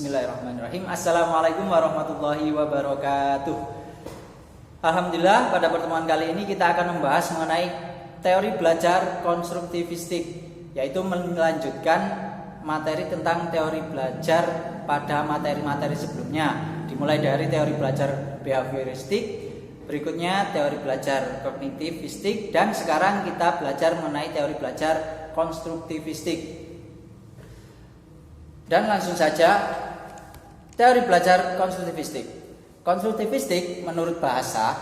Bismillahirrahmanirrahim. Assalamualaikum warahmatullahi wabarakatuh. Alhamdulillah, pada pertemuan kali ini kita akan membahas mengenai teori belajar konstruktivistik, yaitu melanjutkan materi tentang teori belajar pada materi-materi sebelumnya, dimulai dari teori belajar behavioristik, berikutnya teori belajar kognitivistik, dan sekarang kita belajar mengenai teori belajar konstruktivistik. Dan langsung saja, teori belajar konstruktivistik. Konstruktivistik menurut bahasa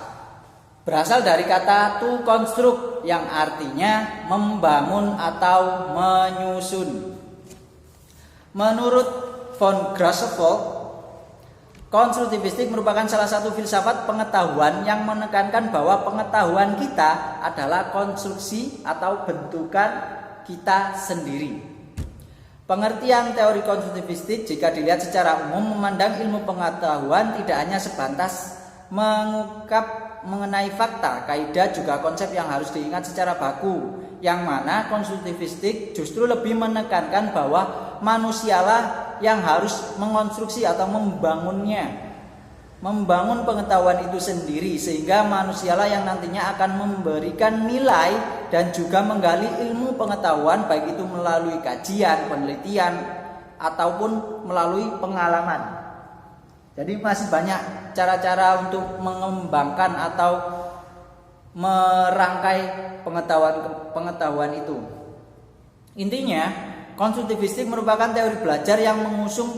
berasal dari kata to construct yang artinya membangun atau menyusun. Menurut von Grashofer, konstruktivistik merupakan salah satu filsafat pengetahuan yang menekankan bahwa pengetahuan kita adalah konstruksi atau bentukan kita sendiri. Pengertian teori konstruktivistik jika dilihat secara umum memandang ilmu pengetahuan tidak hanya sebatas mengungkap mengenai fakta, kaidah juga konsep yang harus diingat secara baku, yang mana konstruktivistik justru lebih menekankan bahwa manusialah yang harus mengonstruksi atau membangun pengetahuan itu sendiri, sehingga manusialah yang nantinya akan memberikan nilai dan juga menggali ilmu pengetahuan, baik itu melalui kajian, penelitian, ataupun melalui pengalaman. Jadi masih banyak cara-cara untuk mengembangkan atau merangkai pengetahuan itu. Intinya, konstruktivistik merupakan teori belajar yang mengusung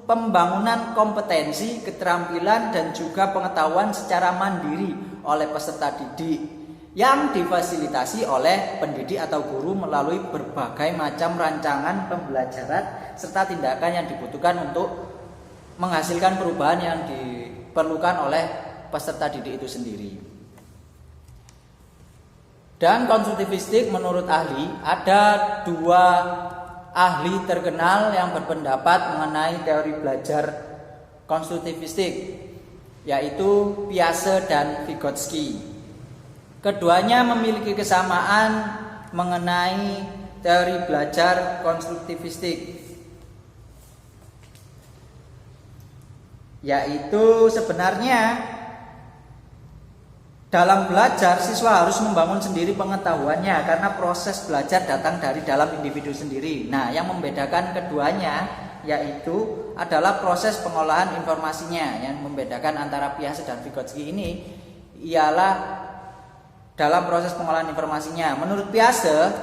pembangunan kompetensi, keterampilan, dan juga pengetahuan secara mandiri oleh peserta didik yang difasilitasi oleh pendidik atau guru melalui berbagai macam rancangan pembelajaran serta tindakan yang dibutuhkan untuk menghasilkan perubahan yang diperlukan oleh peserta didik itu sendiri. Dan konstruktivistik menurut ahli, ada dua ahli terkenal yang berpendapat mengenai teori belajar konstruktivistik, yaitu Piaget dan Vygotsky. Keduanya memiliki kesamaan mengenai teori belajar konstruktivistik, yaitu sebenarnya dalam belajar, siswa harus membangun sendiri pengetahuannya karena proses belajar datang dari dalam individu sendiri. Nah, yang membedakan keduanya yaitu adalah proses pengolahan informasinya. Yang membedakan antara Piaget dan Vygotsky ini ialah dalam proses pengolahan informasinya. Menurut Piaget,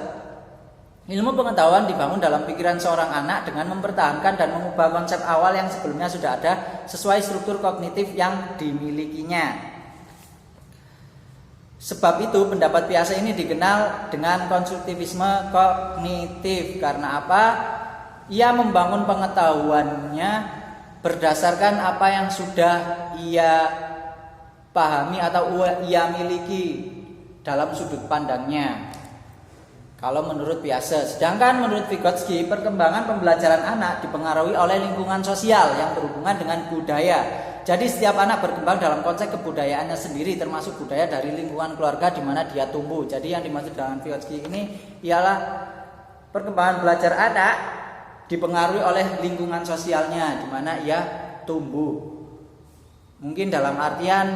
ilmu pengetahuan dibangun dalam pikiran seorang anak dengan mempertahankan dan mengubah konsep awal yang sebelumnya sudah ada sesuai struktur kognitif yang dimilikinya. Sebab itu pendapat Piaget ini dikenal dengan konstruktivisme kognitif. Karena apa? Ia membangun pengetahuannya berdasarkan apa yang sudah ia pahami atau ia miliki dalam sudut pandangnya. Kalau menurut Piaget. Sedangkan menurut Vygotsky, perkembangan pembelajaran anak dipengaruhi oleh lingkungan sosial yang berhubungan dengan budaya. Jadi setiap anak berkembang dalam konteks kebudayaannya sendiri, termasuk budaya dari lingkungan keluarga di mana dia tumbuh. Jadi yang dimaksud dengan Vygotsky ini ialah perkembangan belajar anak dipengaruhi oleh lingkungan sosialnya di mana ia tumbuh. Mungkin dalam artian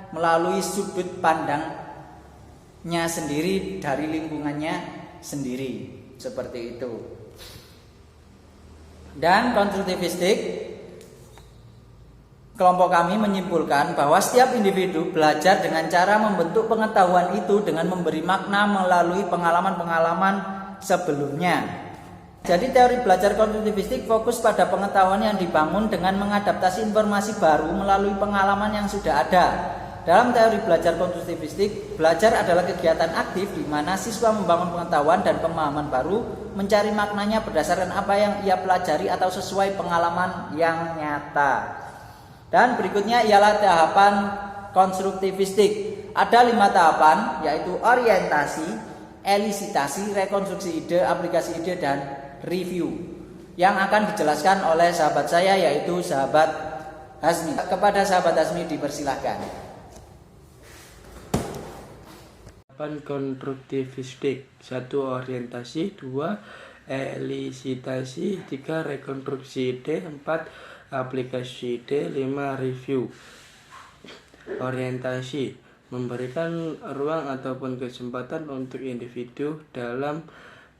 melalui sudut pandangnya sendiri dari lingkungannya sendiri, seperti itu. Dan konstruktivistik, kelompok kami menyimpulkan bahwa setiap individu belajar dengan cara membentuk pengetahuan itu dengan memberi makna melalui pengalaman-pengalaman sebelumnya. Jadi teori belajar konstruktivistik fokus pada pengetahuan yang dibangun dengan mengadaptasi informasi baru melalui pengalaman yang sudah ada. Dalam teori belajar konstruktivistik, belajar adalah kegiatan aktif di mana siswa membangun pengetahuan dan pemahaman baru, mencari maknanya berdasarkan apa yang ia pelajari atau sesuai pengalaman yang nyata. Dan berikutnya ialah tahapan konstruktivistik. Ada 5 tahapan, yaitu orientasi, elisitasi, rekonstruksi ide, aplikasi ide, dan review, yang akan dijelaskan oleh sahabat saya, yaitu sahabat Hasmi. Kepada sahabat Hasmi dipersilahkan. Tahapan konstruktivistik: 1. Orientasi, 2. Elisitasi, 3. Rekonstruksi ide, 4. aplikasi ide. 5. Review. Orientasi, memberikan ruang ataupun kesempatan untuk individu dalam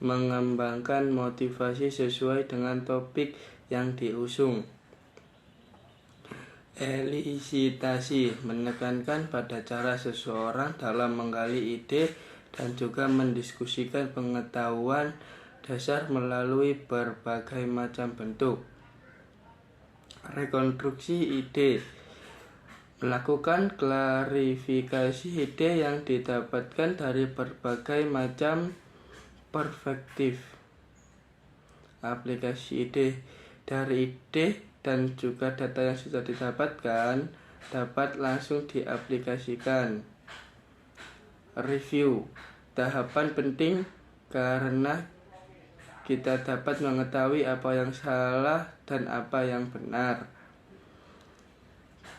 mengembangkan motivasi sesuai dengan topik yang diusung. Elisitasi, menekankan pada cara seseorang dalam menggali ide dan juga mendiskusikan pengetahuan dasar melalui berbagai macam bentuk. Rekonstruksi ide, melakukan klarifikasi ide yang didapatkan dari berbagai macam perspektif. Aplikasi ide, dari ide dan juga data yang sudah didapatkan dapat langsung diaplikasikan. Review, tahapan penting karena kita dapat mengetahui apa yang salah dan apa yang benar.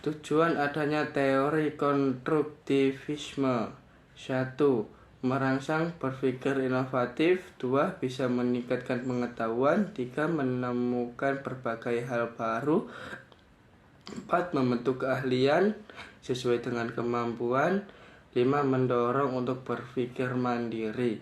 Tujuan adanya teori konstruktivisme: 1. Merangsang berpikir inovatif. 2. Bisa meningkatkan pengetahuan. 3. Menemukan berbagai hal baru. 4. Membentuk keahlian sesuai dengan kemampuan. 5. Mendorong untuk berpikir mandiri.